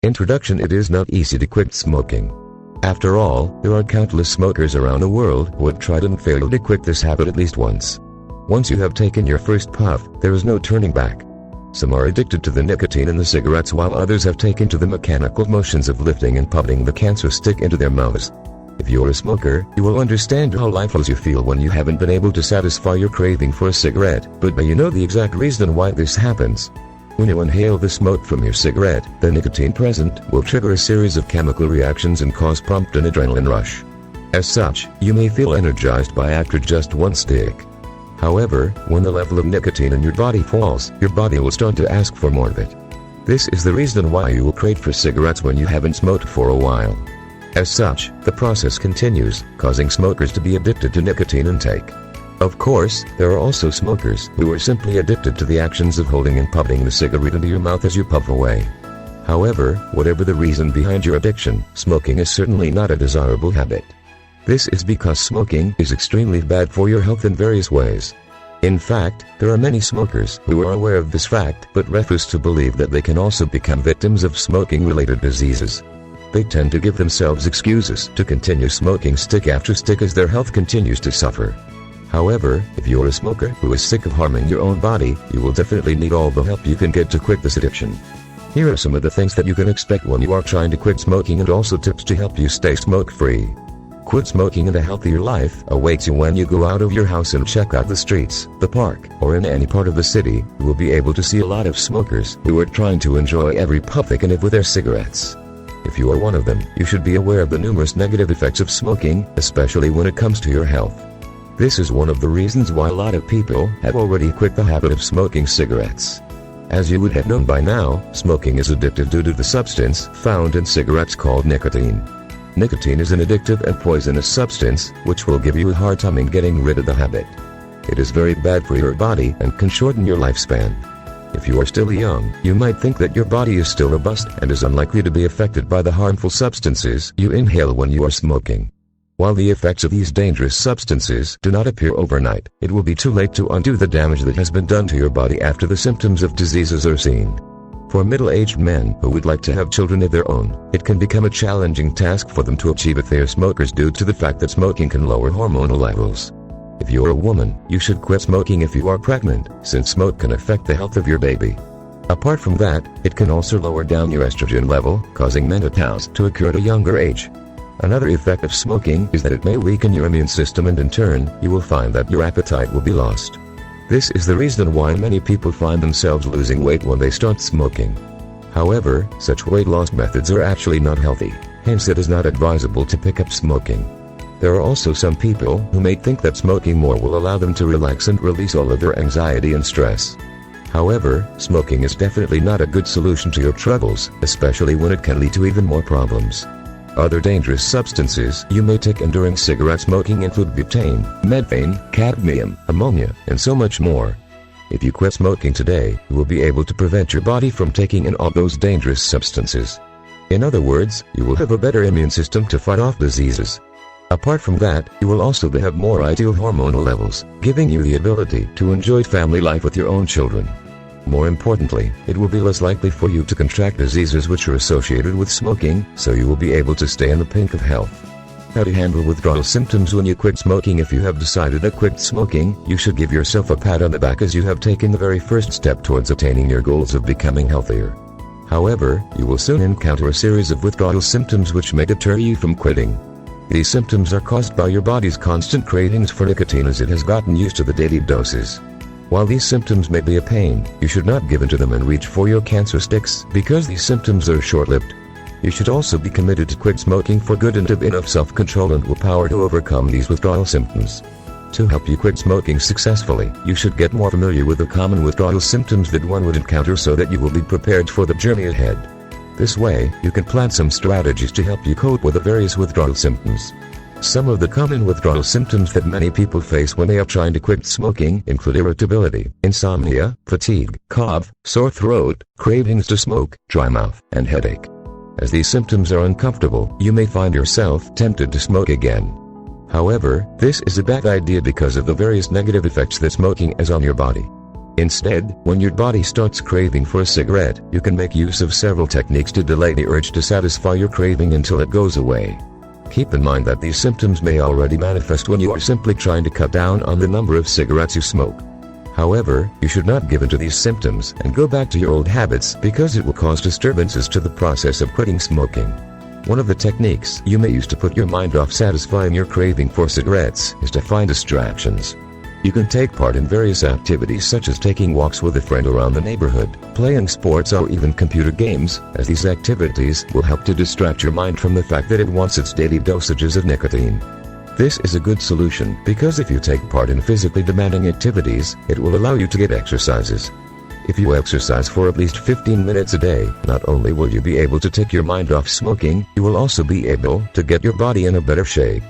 Introduction: it is not easy to quit smoking. After all, there are countless smokers around the world who have tried and failed to quit this habit at least once. Once you have taken your first puff, there is no turning back. Some are addicted to the nicotine in the cigarettes, while others have taken to the mechanical motions of lifting and putting the cancer stick into their mouths. If you're a smoker, you will understand how lifeless you feel when you haven't been able to satisfy your craving for a cigarette, but you know the exact reason why this happens. When you inhale the smoke from your cigarette, the nicotine present will trigger a series of chemical reactions and cause prompt an adrenaline rush. As such, you may feel energized by after just one stick. However, when the level of nicotine in your body falls, your body will start to ask for more of it. This is the reason why you will crave for cigarettes when you haven't smoked for a while. As such, the process continues, causing smokers to be addicted to nicotine intake. Of course, there are also smokers who are simply addicted to the actions of holding and putting the cigarette into your mouth as you puff away. However, whatever the reason behind your addiction, smoking is certainly not a desirable habit. This is because smoking is extremely bad for your health in various ways. In fact, there are many smokers who are aware of this fact but refuse to believe that they can also become victims of smoking-related diseases. They tend to give themselves excuses to continue smoking stick after stick as their health continues to suffer. However, if you're a smoker who is sick of harming your own body, you will definitely need all the help you can get to quit this addiction. Here are some of the things that you can expect when you are trying to quit smoking, and also tips to help you stay smoke-free. Quit smoking and a healthier life awaits you when you go out of your house and check out the streets, the park, or in any part of the city. You will be able to see a lot of smokers who are trying to enjoy every puff they can have with their cigarettes. If you are one of them, you should be aware of the numerous negative effects of smoking, especially when it comes to your health. This is one of the reasons why a lot of people have already quit the habit of smoking cigarettes. As you would have known by now, smoking is addictive due to the substance found in cigarettes called nicotine. Nicotine is an addictive and poisonous substance, which will give you a hard time in getting rid of the habit. It is very bad for your body and can shorten your lifespan. If you are still young, you might think that your body is still robust and is unlikely to be affected by the harmful substances you inhale when you are smoking. While the effects of these dangerous substances do not appear overnight, it will be too late to undo the damage that has been done to your body after the symptoms of diseases are seen. For middle-aged men who would like to have children of their own, it can become a challenging task for them to achieve if they are smokers due to the fact that smoking can lower hormonal levels. If you're a woman, you should quit smoking if you are pregnant, since smoke can affect the health of your baby. Apart from that, it can also lower down your estrogen level, causing menopause to occur at a younger age. Another effect of smoking is that it may weaken your immune system, and in turn, you will find that your appetite will be lost. This is the reason why many people find themselves losing weight when they start smoking. However, such weight loss methods are actually not healthy, hence it is not advisable to pick up smoking. There are also some people who may think that smoking more will allow them to relax and release all of their anxiety and stress. However, smoking is definitely not a good solution to your troubles, especially when it can lead to even more problems. Other dangerous substances you may take in during cigarette smoking include butane, methane, cadmium, ammonia, and so much more. If you quit smoking today, you will be able to prevent your body from taking in all those dangerous substances. In other words, you will have a better immune system to fight off diseases. Apart from that, you will also have more ideal hormonal levels, giving you the ability to enjoy family life with your own children. More importantly, it will be less likely for you to contract diseases which are associated with smoking, so you will be able to stay in the pink of health. How to handle withdrawal symptoms when you quit smoking. If you have decided to quit smoking, you should give yourself a pat on the back, as you have taken the very first step towards attaining your goals of becoming healthier. However, you will soon encounter a series of withdrawal symptoms which may deter you from quitting. These symptoms are caused by your body's constant cravings for nicotine, as it has gotten used to the daily doses. While these symptoms may be a pain, you should not give in to them and reach for your cancer sticks, because these symptoms are short-lived. You should also be committed to quit smoking for good and have enough self-control and willpower to overcome these withdrawal symptoms. To help you quit smoking successfully, you should get more familiar with the common withdrawal symptoms that one would encounter, so that you will be prepared for the journey ahead. This way, you can plan some strategies to help you cope with the various withdrawal symptoms. Some of the common withdrawal symptoms that many people face when they are trying to quit smoking include irritability, insomnia, fatigue, cough, sore throat, cravings to smoke, dry mouth, and headache. As these symptoms are uncomfortable, you may find yourself tempted to smoke again. However, this is a bad idea because of the various negative effects that smoking has on your body. Instead, when your body starts craving for a cigarette, you can make use of several techniques to delay the urge to satisfy your craving until it goes away. Keep in mind that these symptoms may already manifest when you are simply trying to cut down on the number of cigarettes you smoke. However, you should not give in to these symptoms and go back to your old habits because it will cause disturbances to the process of quitting smoking. One of the techniques you may use to put your mind off satisfying your craving for cigarettes is to find distractions. You can take part in various activities such as taking walks with a friend around the neighborhood, playing sports or even computer games, as these activities will help to distract your mind from the fact that it wants its daily dosages of nicotine. This is a good solution because if you take part in physically demanding activities, it will allow you to get exercises. If you exercise for at least 15 minutes a day, not only will you be able to take your mind off smoking, you will also be able to get your body in a better shape.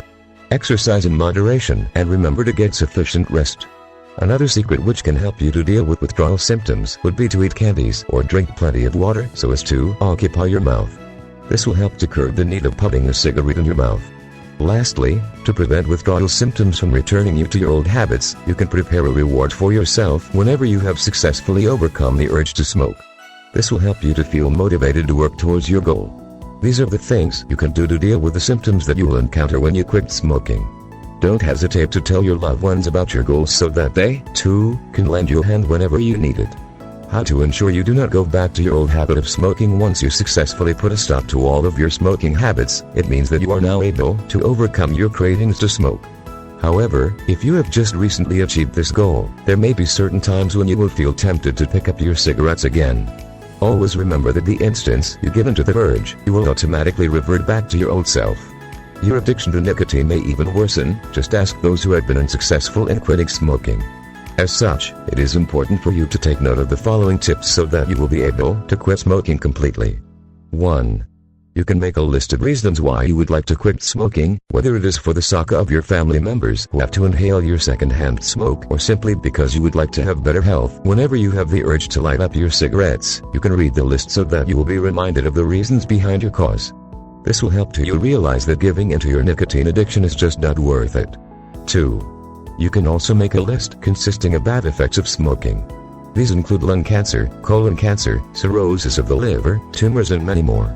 Exercise in moderation and remember to get sufficient rest. Another secret which can help you to deal with withdrawal symptoms would be to eat candies or drink plenty of water so as to occupy your mouth. This will help to curb the need of putting a cigarette in your mouth. Lastly, to prevent withdrawal symptoms from returning you to your old habits, you can prepare a reward for yourself whenever you have successfully overcome the urge to smoke. This will help you to feel motivated to work towards your goal. These are the things you can do to deal with the symptoms that you will encounter when you quit smoking. Don't hesitate to tell your loved ones about your goals so that they, too, can lend you a hand whenever you need it. How to ensure you do not go back to your old habit of smoking once you successfully put a stop to all of your smoking habits. It means that you are now able to overcome your cravings to smoke. However, if you have just recently achieved this goal, there may be certain times when you will feel tempted to pick up your cigarettes again. Always remember that the instant you give in to the urge, you will automatically revert back to your old self. Your addiction to nicotine may even worsen. Just ask those who have been unsuccessful in quitting smoking. As such, it is important for you to take note of the following tips so that you will be able to quit smoking completely. 1. You can make a list of reasons why you would like to quit smoking, whether it is for the sake of your family members who have to inhale your secondhand smoke or simply because you would like to have better health. Whenever you have the urge to light up your cigarettes, you can read the list so that you will be reminded of the reasons behind your cause. This will help you realize that giving into your nicotine addiction is just not worth it. 2. You can also make a list consisting of bad effects of smoking. These include lung cancer, colon cancer, cirrhosis of the liver, tumors and many more.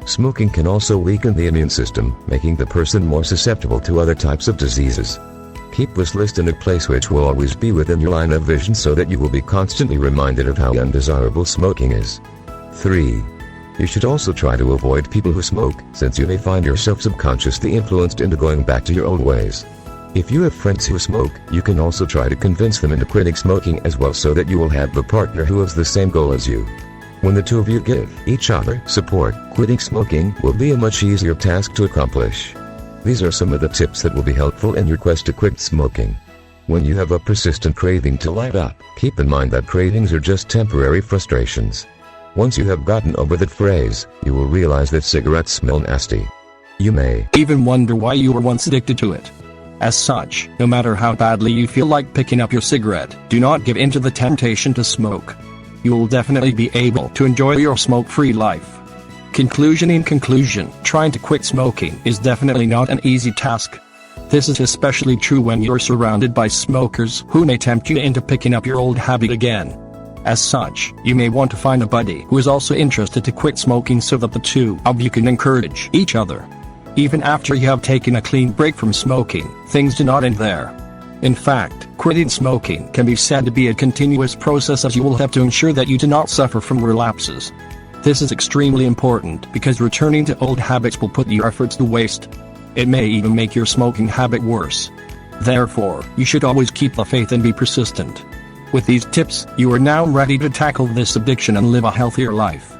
Smoking can also weaken the immune system, making the person more susceptible to other types of diseases. Keep this list in a place which will always be within your line of vision so that you will be constantly reminded of how undesirable smoking is. 3. You should also try to avoid people who smoke, since you may find yourself subconsciously influenced into going back to your old ways. If you have friends who smoke, you can also try to convince them into quitting smoking as well so that you will have a partner who has the same goal as you. When the two of you give each other support, quitting smoking will be a much easier task to accomplish. These are some of the tips that will be helpful in your quest to quit smoking. When you have a persistent craving to light up, keep in mind that cravings are just temporary frustrations. Once you have gotten over that phase, you will realize that cigarettes smell nasty. You may even wonder why you were once addicted to it. As such, no matter how badly you feel like picking up your cigarette, do not give in to the temptation to smoke. You will definitely be able to enjoy your smoke-free life. In conclusion, trying to quit smoking is definitely not an easy task. This is especially true when you're surrounded by smokers who may tempt you into picking up your old habit again. As such, you may want to find a buddy who is also interested to quit smoking so that the two of you can encourage each other. Even after you have taken a clean break from smoking, things do not end there. In fact, quitting smoking can be said to be a continuous process, as you will have to ensure that you do not suffer from relapses. This is extremely important because returning to old habits will put your efforts to waste. It may even make your smoking habit worse. Therefore, you should always keep the faith and be persistent. With these tips, you are now ready to tackle this addiction and live a healthier life.